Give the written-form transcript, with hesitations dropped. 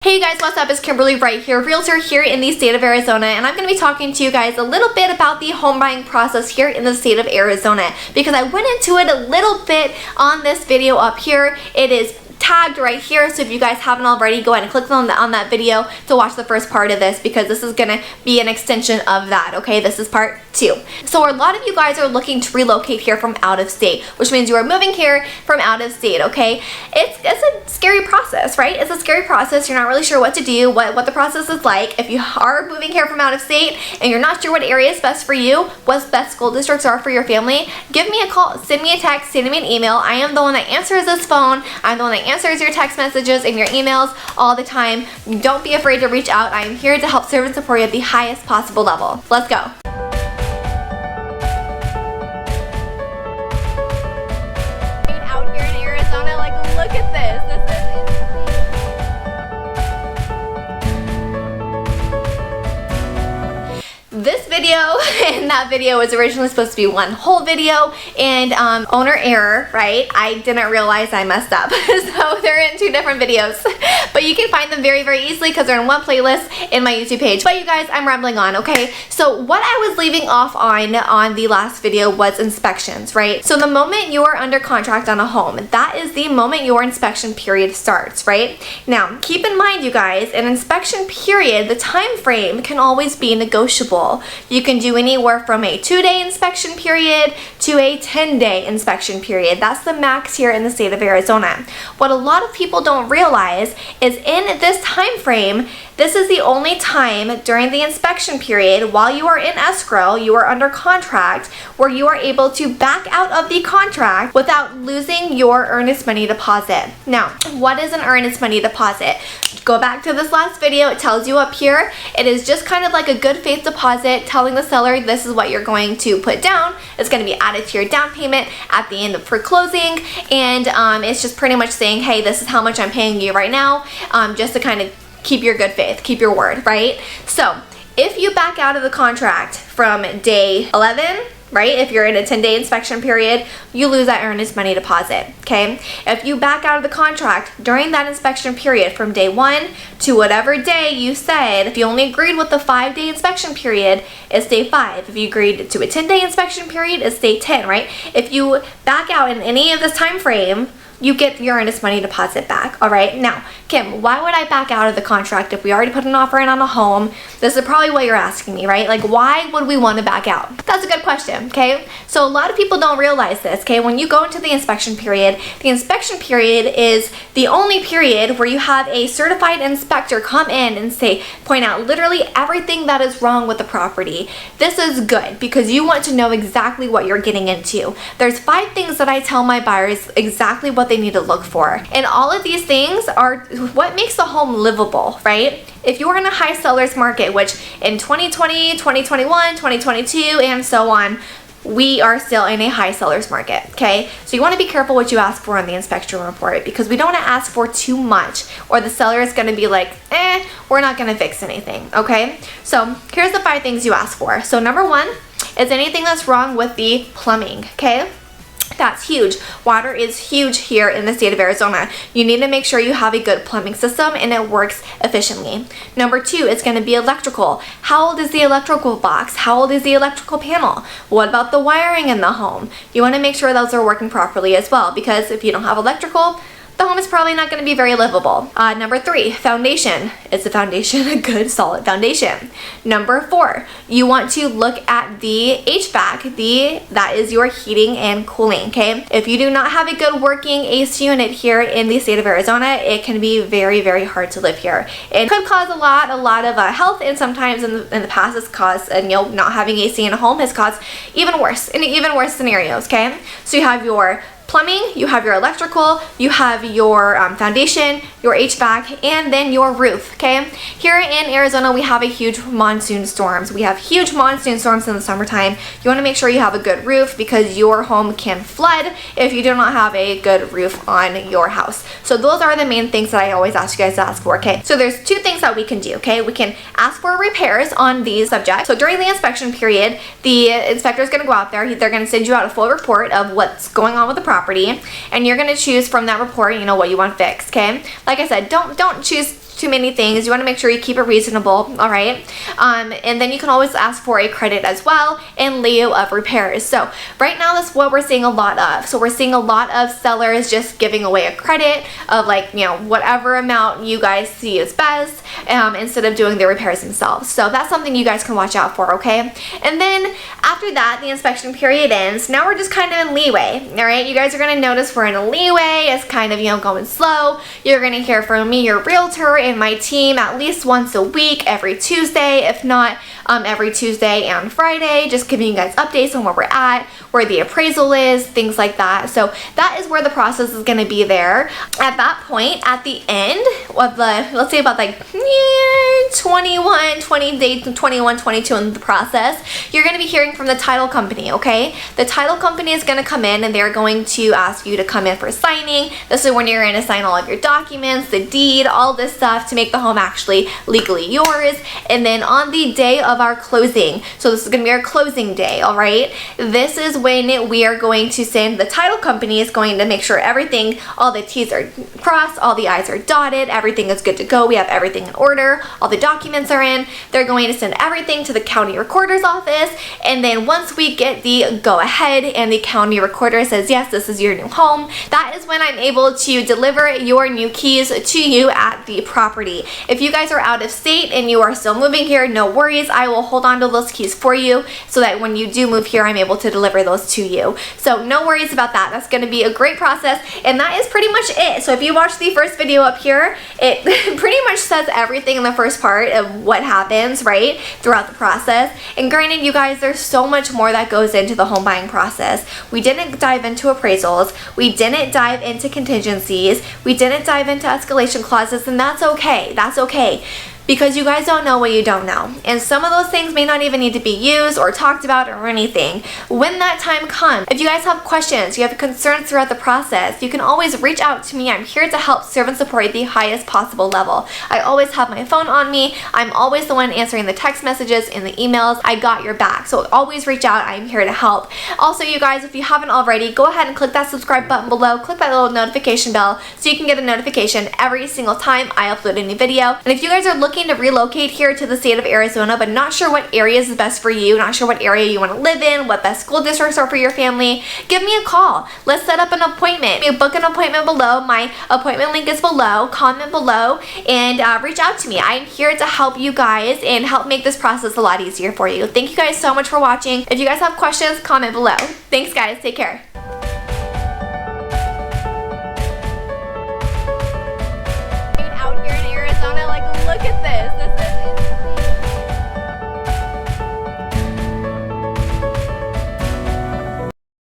Hey guys, what's up? It's Kimberly Wright here, Realtor here in the state of Arizona, and I'm going to be talking to you guys a little bit about the home buying process here in the state of Arizona because I went into it a little bit on this video up here. It is tagged right here, so if you guys haven't already, go ahead and click on that video to watch the first part of this because this is going to be an extension of that, okay? This is part 2. So a lot of you guys are looking to relocate here from out of state, which means you are moving here from out of state, okay? It's a scary process, right? It's a scary process. You're not really sure what to do, what the process is like. If you are moving here from out of state and you're not sure what area is best for you, what best school districts are for your family, give me a call, send me a text, send me an email. I am the one that answers this phone. I'm the one that answers your text messages and your emails all the time. Don't be afraid to reach out. I am here to help serve and support you at the highest possible level. Let's go. Out here in Arizona, like, look at this. This is insane. This video and that video was originally supposed to be one whole video, and owner error, right? I didn't realize I messed up. So they're in 2 different videos, but you can find them very, very easily because they're in one playlist in my YouTube page. But you guys, I'm rambling on, okay? So what I was leaving off on the last video was inspections, right? So the moment you are under contract on a home, that is the moment your inspection period starts, right? Now, keep in mind, you guys, an inspection period, the time frame can always be negotiable. You can do anywhere from a 2-day inspection period to a 10-day inspection period. That's the max here in the state of Arizona. What a lot of people don't realize is in this time frame, this is the only time during the inspection period while you are in escrow, you are under contract, where you are able to back out of the contract without losing your earnest money deposit. Now, what is an earnest money deposit? Go back to this last video. It tells you up here. It is just kind of like a good faith deposit telling the seller this is what you're going to put down. It's going to be added to your down payment at the end of for closing, and it's just pretty much saying, hey, this is how much I'm paying you right now, just to kind of keep your good faith, keep your word, right? So if you back out of the contract from day 11, right, if you're in a 10-day inspection period, you lose that earnest money deposit, okay? If you back out of the contract during that inspection period from day 1 to whatever day you said, if you only agreed with the 5-day inspection period, it's day 5. If you agreed to a 10-day inspection period, it's day 10, right? If you back out in any of this time frame, you get your earnest money deposit back, all right? Now, Kim, why would I back out of the contract if we already put an offer in on a home? This is probably what you're asking me, right? Like, why would we want to back out? That's a good question, okay? So a lot of people don't realize this, okay? When you go into the inspection period is the only period where you have a certified inspector come in and point out literally everything that is wrong with the property. This is good because you want to know exactly what you're getting into. There's 5 things that I tell my buyers exactly what they need to look for. And all of these things are what makes the home livable, right? If you're in a high seller's market, which in 2020, 2021, 2022, and so on, we are still in a high seller's market, okay? So you want to be careful what you ask for on the inspection report because we don't want to ask for too much or the seller is going to be like, we're not going to fix anything, okay? So here's the 5 things you ask for. So number 1 is anything that's wrong with the plumbing, okay? That's huge. Water is huge here in the state of Arizona. You need to make sure you have a good plumbing system and it works efficiently. Number 2 is going to be electrical. How old is the electrical box? How old is the electrical panel? What about the wiring in the home? You want to make sure those are working properly as well, because if you don't have electrical, the home is probably not going to be very livable. Number 3, foundation. Is the foundation a good, solid foundation? Number 4, you want to look at the HVAC. That is your heating and cooling, okay? If you do not have a good working AC unit here in the state of Arizona, it can be very, very hard to live here. It could cause a lot of health, and sometimes in the past it's caused, not having AC in a home has caused even worse scenarios, okay? So you have your plumbing, you have your electrical, you have your foundation, your HVAC, and then your roof, okay? Here in Arizona, we have a huge monsoon storms. We have huge monsoon storms in the summertime. You want to make sure you have a good roof because your home can flood if you do not have a good roof on your house. So those are the main things that I always ask you guys to ask for, okay? So there's 2 things that we can do, okay? We can ask for repairs on these subjects. So during the inspection period, the inspector is going to go out there. They're going to send you out a full report of what's going on with the property, and you're going to choose from that report, what you want fixed, okay? Like I said, don't choose too many things. You want to make sure you keep it reasonable, all right? And then you can always ask for a credit as well in lieu of repairs. So right now that's what we're seeing a lot of. So we're seeing a lot of sellers just giving away a credit of like, you know, whatever amount you guys see is best, instead of doing the repairs themselves. So that's something you guys can watch out for, okay? And then after that, the inspection period ends. Now we're just kind of in leeway, all right? You guys are going to notice we're in a leeway. It's kind of, you know, going slow. You're going to hear from me, your realtor, and my team at least once a week, every Tuesday, if not every Tuesday and Friday, just giving you guys updates on where we're at, where the appraisal is, things like that. So that is where the process is going to be there. At that point, at the end of the, let's say about like 21, 22 in the process, you're going to be hearing from the title company, okay? The title company is going to come in and they're going to ask you to come in for signing. This is when you're going to sign all of your documents, the deed, all this stuff to make the home actually legally yours. And then on the day of our closing, so this is going to be our closing day, all right? This is when we are going to send, the title company is going to make sure everything, all the T's are crossed, all the I's are dotted, everything is good to go, we have everything in order, all the documents are in. They're going to send everything to the county recorder's office, and then once we get the go ahead and the county recorder says yes, this is your new home, that is when I'm able to deliver your new keys to you at the property. If you guys are out of state and you are still moving here, no worries, I will hold on to those keys for you so that when you do move here, I'm able to deliver those to you. So no worries about that. That's going to be a great process, and that is pretty much it. So if you watch the first video up here, it pretty much says everything in the first part of what happens, right, throughout the process. And granted, you guys, there's so much more that goes into the home buying process. We didn't dive into appraisals, we didn't dive into contingencies, we didn't dive into escalation clauses, and that's okay. That's okay. Because you guys don't know what you don't know. And some of those things may not even need to be used or talked about or anything. When that time comes, if you guys have questions, you have concerns throughout the process, you can always reach out to me. I'm here to help serve and support at the highest possible level. I always have my phone on me. I'm always the one answering the text messages and the emails. I got your back. So always reach out. I'm here to help. Also, you guys, if you haven't already, go ahead and click that subscribe button below. Click that little notification bell so you can get a notification every single time I upload a new video. And if you guys are looking to relocate here to the state of Arizona but not sure what areas is best for you, not sure what area you want to live in, what best school districts are for your family, give me a call. Let's set up an appointment. You book an appointment below. My appointment link is below. Comment below and reach out to me. I'm here to help you guys and help make this process a lot easier for you. Thank you guys so much for watching. If you guys have questions, comment below. Thanks guys. Take care.